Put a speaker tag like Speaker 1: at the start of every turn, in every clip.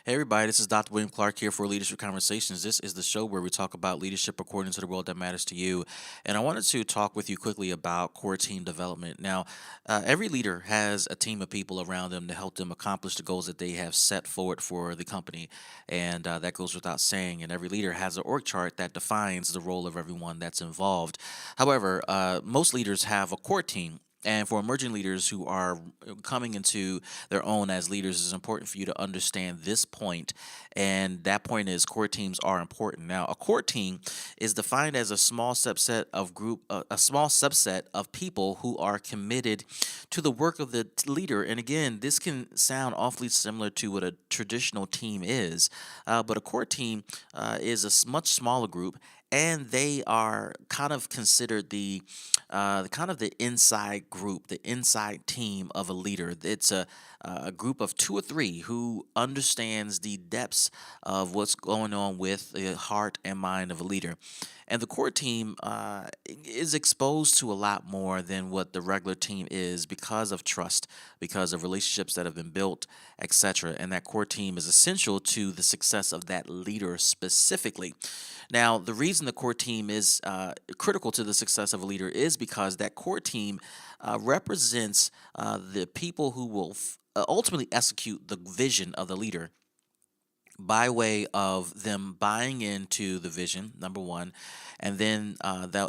Speaker 1: Hey, everybody, this is Dr. William Clark here for Leadership Conversations. This is the show where we talk about leadership according to the world that matters to you. And I wanted to talk with you quickly about core team development. Now, every leader has a team of people around them to help them accomplish the goals that they have set forward for the company. And that goes without saying. And every leader has an org chart that defines the role of everyone that's involved. However, most leaders have a core team. And for emerging leaders who are coming into their own as leaders, it's important for you to understand this point. And that point is core teams are important. Now, a core team is defined as a small subset of people who are committed to the work of the leader. And again, this can sound awfully similar to what a traditional team is, but a core team is a much smaller group, and they are kind of considered the inside group, the inside team of a leader. It's a group of two or three who understands the depths of what's going on with the heart and mind of a leader. And the core team is exposed to a lot more than what the regular team is because of trust, because of relationships that have been built, etc. And that core team is essential to the success of that leader specifically. Now, the reason the core team is critical to the success of a leader is because that core team represents the people who will ultimately execute the vision of the leader by way of them buying into the vision, number one, and then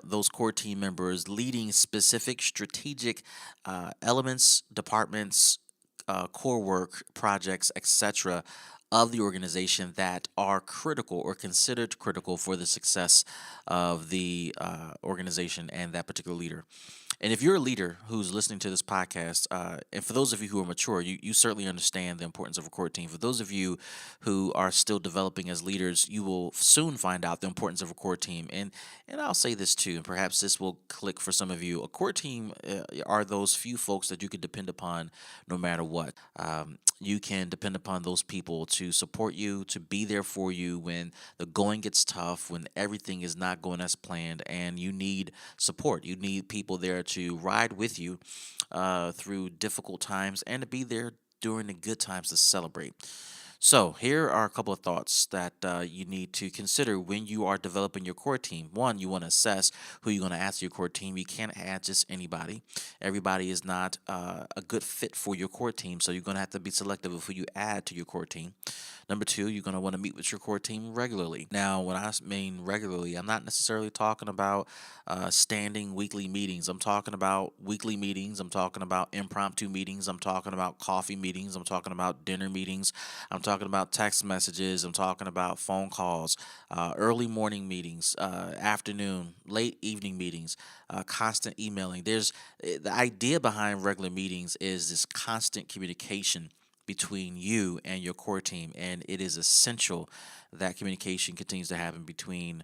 Speaker 1: those core team members leading specific strategic elements, departments, core work, projects, etc. of the organization that are critical or considered critical for the success of the organization and that particular leader. And if you're a leader who's listening to this podcast, and for those of you who are mature, you certainly understand the importance of a core team. For those of you who are still developing as leaders, you will soon find out the importance of a core team. And I'll say this too, and perhaps this will click for some of you. A core team are those few folks that you can depend upon no matter what. You can depend upon those people to support you, to be there for you when the going gets tough, when everything is not going as planned, and you need support. You need people there to ride with you through difficult times and to be there during the good times to celebrate. So, here are a couple of thoughts that you need to consider when you are developing your core team. One, you want to assess who you're going to add to your core team. You can't add just anybody. Everybody is not a good fit for your core team, so you're going to have to be selective of who you add to your core team. Number two, you're going to want to meet with your core team regularly. Now, when I mean regularly, I'm not necessarily talking about standing weekly meetings. I'm talking about weekly meetings. I'm talking about impromptu meetings. I'm talking about coffee meetings. I'm talking about dinner meetings. I'm talking about text messages. I'm talking about phone calls, early morning meetings, afternoon, late evening meetings, constant emailing. The idea behind regular meetings is this constant communication between you and your core team, and it is essential that communication continues to happen between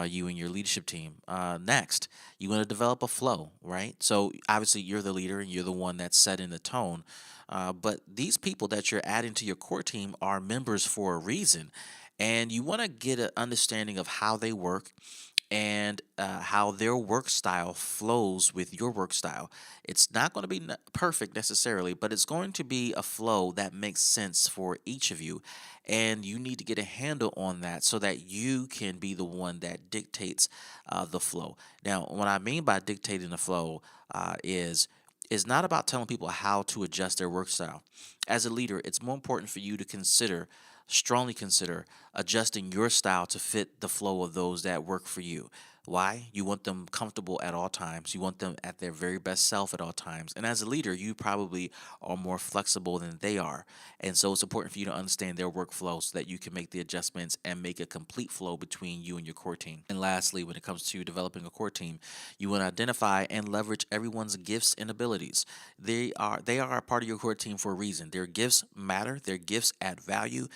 Speaker 1: you and your leadership team. Next, you want to develop a flow, right? So obviously, you're the leader and you're the one that's setting the tone. But these people that you're adding to your core team are members for a reason, and you want to get an understanding of how they work and how their work style flows with your work style. It's not going to be perfect necessarily, but it's going to be a flow that makes sense for each of you. And you need to get a handle on that so that you can be the one that dictates the flow. Now, what I mean by dictating the flow is not about telling people how to adjust their work style. As a leader, it's more important for you to strongly consider adjusting your style to fit the flow of those that work for you. Why? You want them comfortable at all times. You want them at their very best self at all times. And as a leader, you probably are more flexible than they are. And so it's important for you to understand their workflow so that you can make the adjustments and make a complete flow between you and your core team. And lastly, when it comes to developing a core team, you want to identify and leverage everyone's gifts and abilities. They are a part of your core team for a reason. Their gifts matter. Their gifts add value.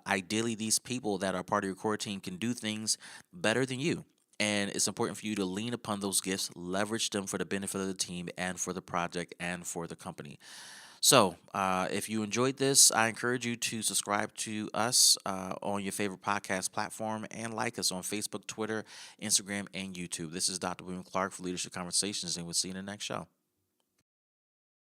Speaker 1: Ideally, these people that are part of your core team can do things better than you. And it's important for you to lean upon those gifts, leverage them for the benefit of the team and for the project and for the company. So, if you enjoyed this, I encourage you to subscribe to us on your favorite podcast platform and like us on Facebook, Twitter, Instagram, and YouTube. This is Dr. William Clark for Leadership Conversations, and we'll see you in the next show.